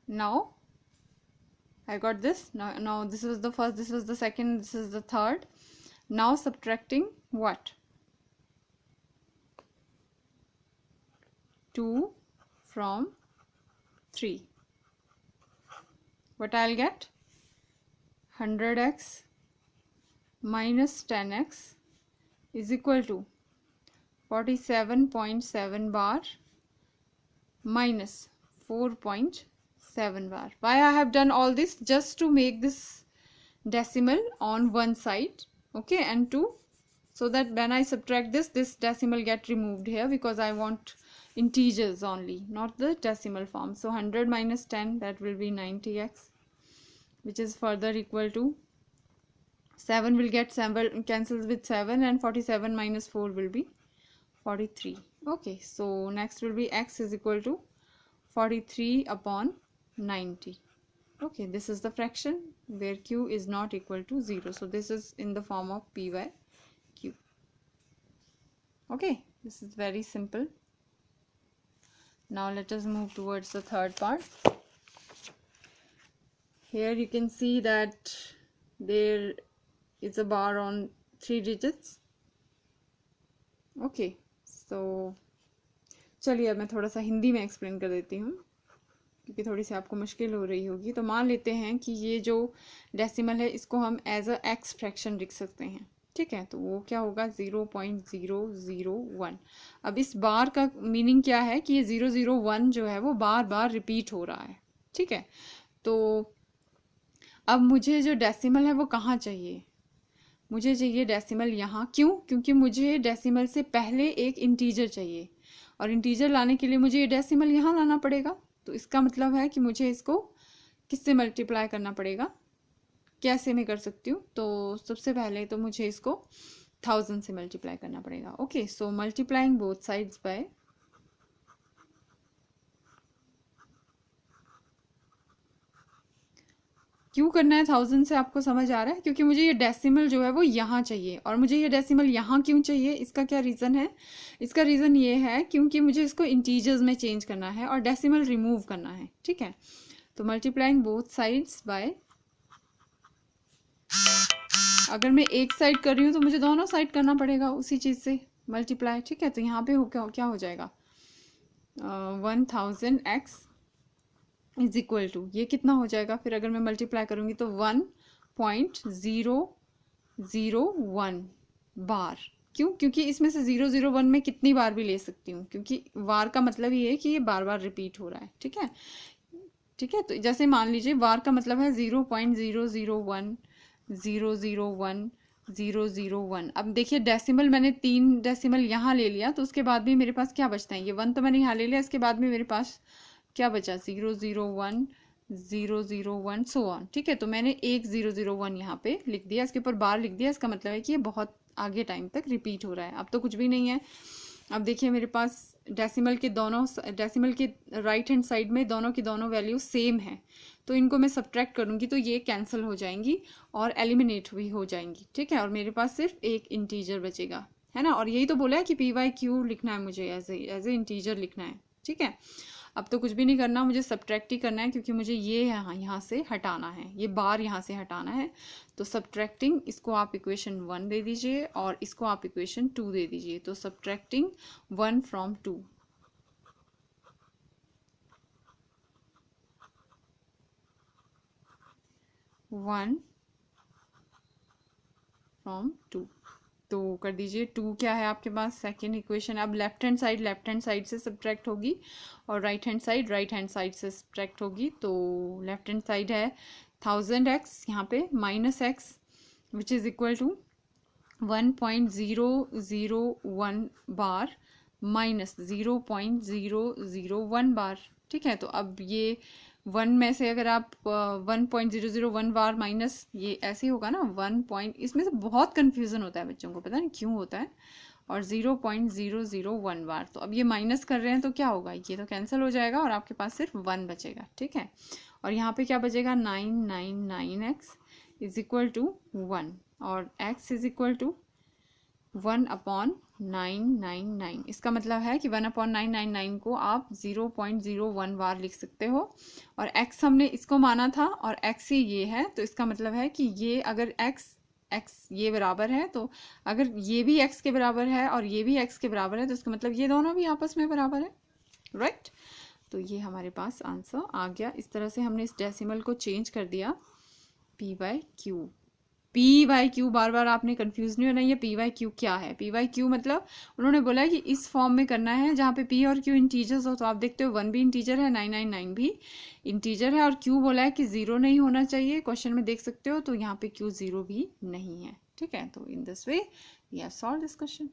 Now I got this. Now this was the first, this was the second, this is the third. Now subtracting what? 2 from 3. What I'll get? 100x minus 10x is equal to 47.7 bar minus 4.7 bar. Why I have done all this? Just to make this decimal on one side, okay, and so that when I subtract this decimal get removed here, because I want integers only, not the decimal form. So 100 minus 10, that will be 90x, which is further equal to 7 will get 7 cancels with 7, and 47 minus 4 will be 43. Okay, so next will be x is equal to 43 upon 90. Okay, this is the fraction where q is not equal to 0. So this is in the form of p by q. Okay, this is very simple. Now let us move towards the third part. Here you can see that there is a bar on 3 digits. Okay, so चलिए अब मैं थोड़ा सा हिंदी में explain कर देती हूँ, क्योंकि थोड़ी सी आपको मुश्किल हो रही होगी. तो मान लेते हैं कि ये जो डेसिमल है इसको हम एज अ एक्स फ्रैक्शन लिख सकते हैं. ठीक है, तो वो क्या होगा? 0.001. अब इस बार का मीनिंग क्या है कि ये 001 जो है वो बार बार रिपीट हो रहा है. ठीक है, तो अब मुझे जो डेसिमल है वो कहाँ चाहिए? मुझे चाहिए डेसिमल यहाँ. क्यों? क्योंकि मुझे डेसिमल से पहले एक इंटीजर चाहिए, और इंटीजर लाने के लिए मुझे ये डेसिमल यहाँ लाना पड़ेगा. तो इसका मतलब है कि मुझे इसको किससे मल्टीप्लाई करना पड़ेगा? कैसे मैं कर सकती हूँ? तो सबसे पहले तो मुझे इसको 1000 से मल्टीप्लाई करना पड़ेगा. Okay, so multiplying both sides by क्यों करना है 1000 से, आपको समझ आ रहा है? क्योंकि मुझे ये डेसिमल जो है वो यहाँ चाहिए. और मुझे ये डेसिमल यहाँ क्यों चाहिए? इसका क्या रीज़न है? इसका रीज़न ये है क्योंकि मुझे इसको इंटीजर्स में चेंज करना है और डेसिमल रिमूव करना है. ठीक है, तो मल्टीप्लाइंग बोथ साइड्स बाय, अगर मैं एक साइड कर रही हूँ तो मुझे दोनों साइड करना पड़ेगा उसी चीज़ से मल्टीप्लाई. ठीक है, तो यहाँ पे क्या हो जाएगा? 1000x इज इक्वल टू, ये कितना हो जाएगा फिर अगर मैं मल्टीप्लाई करूँगी? तो 1.001 बार. क्यों? क्योंकि इसमें से 001 में कितनी बार भी ले सकती हूँ, क्योंकि वार का मतलब ये है कि ये बार बार रिपीट हो रहा है. ठीक है, ठीक है, तो जैसे मान लीजिए वार का मतलब है 0.001 001 001. अब देखिए डेसिमल मैंने 3 डेसिमल यहाँ ले लिया, तो उसके बाद भी मेरे पास क्या बचता है? ये 1 तो मैंने यहाँ ले लिया, इसके बाद भी मेरे पास क्या बचा? 001 001 सो ऑन. ठीक है, तो मैंने एक 001 यहाँ पे लिख दिया, इसके ऊपर बार लिख दिया. इसका मतलब है कि ये बहुत आगे टाइम तक रिपीट हो रहा है. अब तो कुछ भी नहीं है. अब देखिए मेरे पास डेसिमल के राइट हैंड साइड में दोनों की दोनों वैल्यू सेम है, तो इनको मैं सब्ट्रैक्ट करूँगी तो ये कैंसिल हो जाएंगी और एलिमिनेट भी हो जाएंगी. ठीक है, और मेरे पास सिर्फ एक इंटीजर बचेगा, है ना. और यही तो बोला है कि पी वाई क्यू लिखना है मुझे, एज ए इंटीजर लिखना है. ठीक है, अब तो कुछ भी नहीं करना, मुझे सब्ट्रैक्ट ही करना है, क्योंकि मुझे ये यहाँ से हटाना है, ये बार यहाँ से हटाना है. तो सब्ट्रैक्टिंग, इसको आप इक्वेशन 1 दे दीजिए और इसको आप इक्वेशन 2 दे दीजिए. तो सब्ट्रैक्टिंग 1 फ्रॉम 2, 1 फ्रॉम 2, तो कर दीजिए. 2 क्या है आपके पास? Second equation. अब लेफ्ट हैंड साइड से सब्ट्रैक्ट होगी और राइट हैंड साइड से सब्ट्रैक्ट होगी. तो लेफ्ट हैंड साइड है 1000x, यहाँ पे minus x which is equal to 1.001 bar minus 0.001 bar. ठीक है, तो अब ये 1 में से अगर आप 1.001 बार माइनस, ये ऐसे होगा ना 1 पॉइंट, इसमें से बहुत कन्फ्यूज़न होता है बच्चों को, पता नहीं क्यों होता है. और 0.001 बार, तो अब ये माइनस कर रहे हैं तो क्या होगा? ये तो कैंसिल हो जाएगा और आपके पास सिर्फ 1 बचेगा. ठीक है, और यहाँ पे क्या बचेगा? 999x इज इक्वल टू 1 और x इज इक्वल टू 1/999। इसका मतलब है कि 1/999 को आप 0.01 बार लिख सकते हो। और x हमने इसको माना था और x ही ये है, तो इसका मतलब है कि ये अगर x ये बराबर है, तो अगर ये भी x के बराबर है और ये भी x के बराबर है, तो इसका मतलब ये दोनों भी आपस में बराबर है, राइट। तो ये हमारे पास आंसर आ गया। इस तरह से हमने इस डेसिमल को चेंज कर दिया p/q। p/q बार बार आपने कंफ्यूज नहीं होना, ये p/q क्या है। p/q मतलब उन्होंने बोला है कि इस फॉर्म में करना है जहाँ पे p और q इंटीजर्स हो। तो आप देखते हो 1 भी इंटीजर है, 999 भी इंटीजर है, और q बोला है कि 0 नहीं होना चाहिए, क्वेश्चन में देख सकते हो। तो यहाँ पे q 0 भी नहीं है, ठीक है। तो in this way we have solve this question.